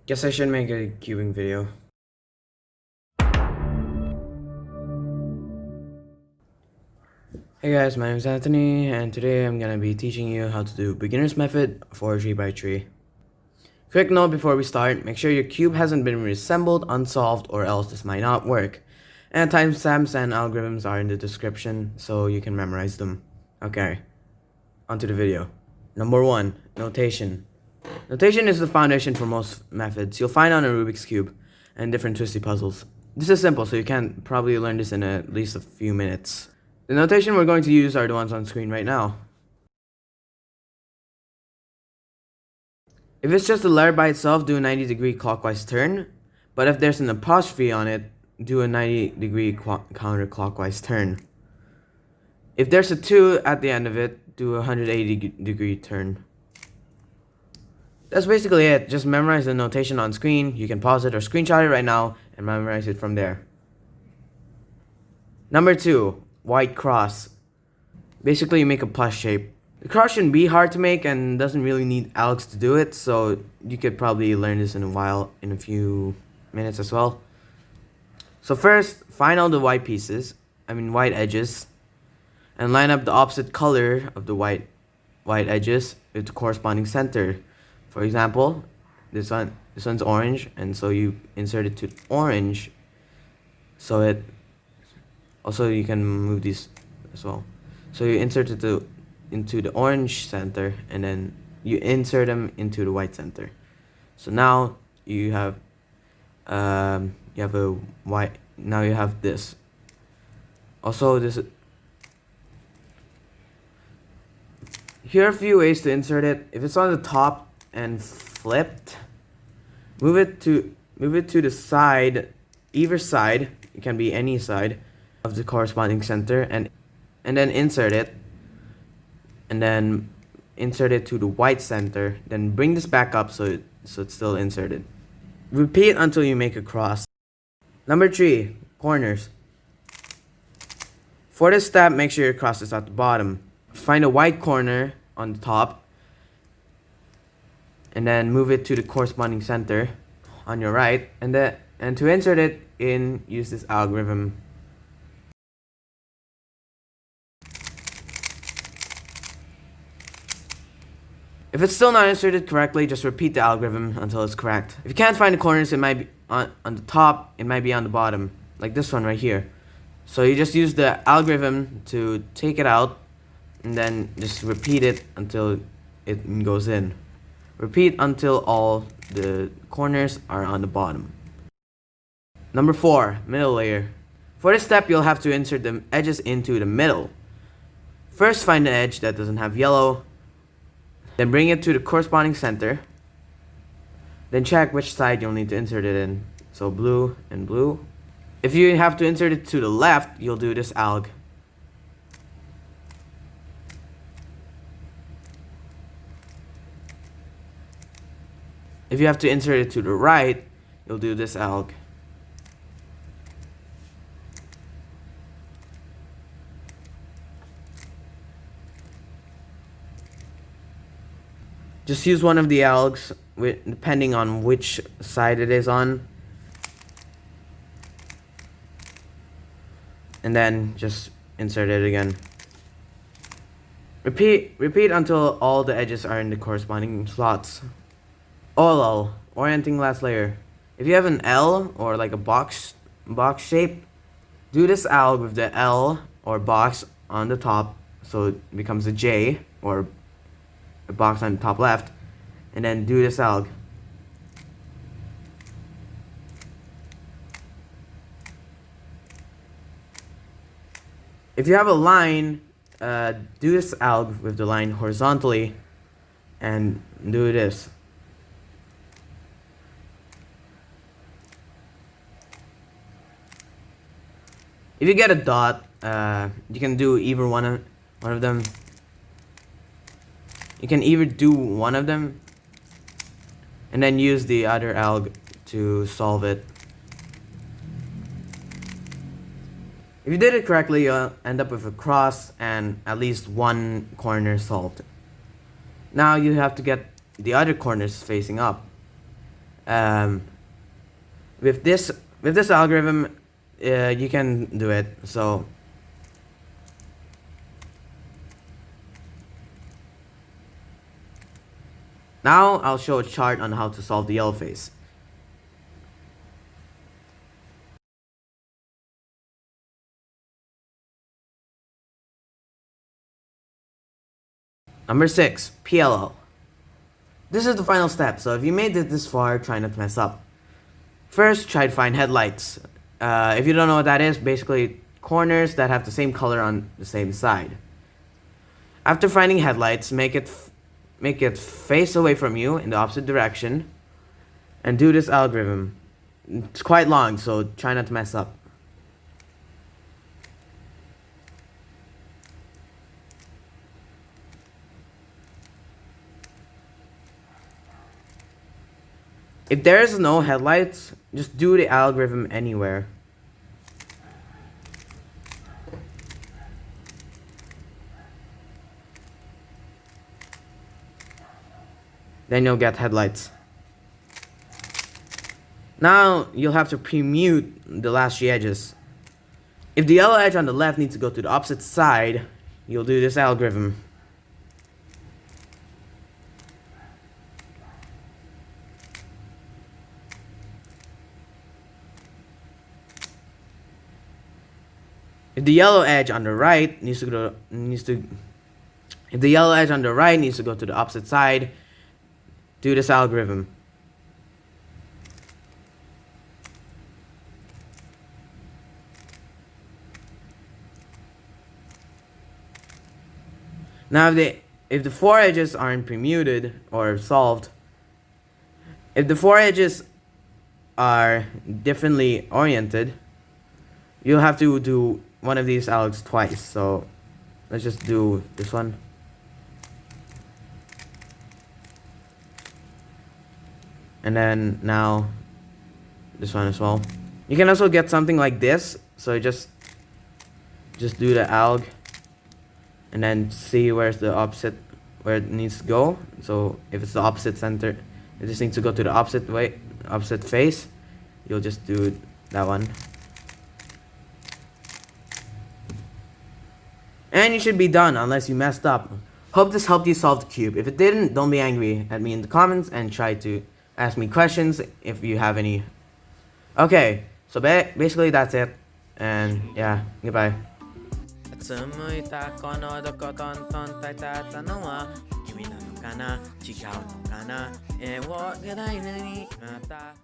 Guess I should make a cubing video. Hey guys, my name is Anthony, and today I'm gonna be teaching you how to do beginner's method for tree by tree. Quick note before we start, make sure your cube hasn't been reassembled, unsolved, or else this might not work. And timestamps and algorithms are in the description, so you can memorize them. Okay, onto the video. Number 1, notation. Notation is the foundation for most methods you'll find on a Rubik's Cube and different twisty puzzles. This is simple, so you can probably learn this in at least a few minutes. The notation we're going to use are the ones on screen right now. If it's just a letter by itself, do a 90-degree clockwise turn. But if there's an apostrophe on it, do a 90-degree counterclockwise turn. If there's a 2 at the end of it, do a 180-degree turn. That's basically it. Just memorize the notation on screen. You can pause it or screenshot it right now and memorize it from there. Number 2, white cross. Basically, you make a plus shape. The cross shouldn't be hard to make and doesn't really need algs to do it, so you could probably learn this in a few minutes as well. So first, find all the white white edges, and line up the opposite color of the white edges with the corresponding center. For example, this one's orange, and so you insert it to orange. So it also, you can move these as well. So you insert it into the orange center, and then you insert them into the white center. So now you have a white. Now you have this. Also, here are a few ways to insert it. If it's on the top and flipped, move it to the side, either side. It can be any side of the corresponding center, and then insert it, and then insert it to the white center. Then bring this back up so it's still inserted. Repeat until you make a cross. Number 3, corners. For this step, make sure your cross is at the bottom. Find a white corner on the top, and then move it to the corresponding center on your right, and to insert it in, use this algorithm. If it's still not inserted correctly, just repeat the algorithm until it's correct. If you can't find the corners, it might be on the top, it might be on the bottom, like this one right here. So you just use the algorithm to take it out, and then just repeat it until it goes in. Repeat until all the corners are on the bottom. Number 4, middle layer. For this step, you'll have to insert the edges into the middle. First, find the edge that doesn't have yellow. Then bring it to the corresponding center. Then check which side you'll need to insert it in. So blue and blue. If you have to insert it to the left, you'll do this alg. If you have to insert it to the right, you'll do this alg. Just use one of the algs depending on which side it is on. And then just insert it again. Repeat until all the edges are in the corresponding slots. OLL, orienting last layer. If you have an L or like a box shape, do this alg with the L or box on the top, so it becomes a J or a box on the top left, and then do this alg. If you have a line, do this alg with the line horizontally, and do this. If you get a dot, you can do either one of them. You can either do one of them and then use the other alg to solve it. If you did it correctly, you'll end up with a cross and at least one corner solved. Now you have to get the other corners facing up. Um, with this algorithm, you can do it. So now I'll show a chart on how to solve the yellow phase. Number 6, PLL. This is the final step, so if you made it this far, try not to mess up. First, try to find headlights. If you don't know what that is, basically corners that have the same color on the same side. After finding headlights, make it face away from you in the opposite direction, and do this algorithm. It's quite long, so try not to mess up. If there's no headlights, just do the algorithm anywhere. Then you'll get headlights. Now you'll have to permute the last three edges. If the yellow edge on the left needs to go to the opposite side, you'll do this algorithm. If the yellow edge on the right needs to go if the yellow edge on the right needs to go to the opposite side, do this algorithm. Now if the four edges aren't permuted or solved, if the four edges are differently oriented, you'll have to do one of these algs twice. So let's just do this one. And then now this one as well. You can also get something like this. So just do the alg and then see where's the opposite, where it needs to go. So if it's the opposite center, it just needs to go to the opposite way, opposite face. You'll just do that one. And you should be done unless you messed up. Hope this helped you solve the cube. If it didn't, don't be angry at me in the comments and try to ask me questions if you have any. Okay, so basically that's it. And yeah, goodbye. At sumay takono do kotonton tatanwa kimi na no kana chikao no kana e wo gadai nani mata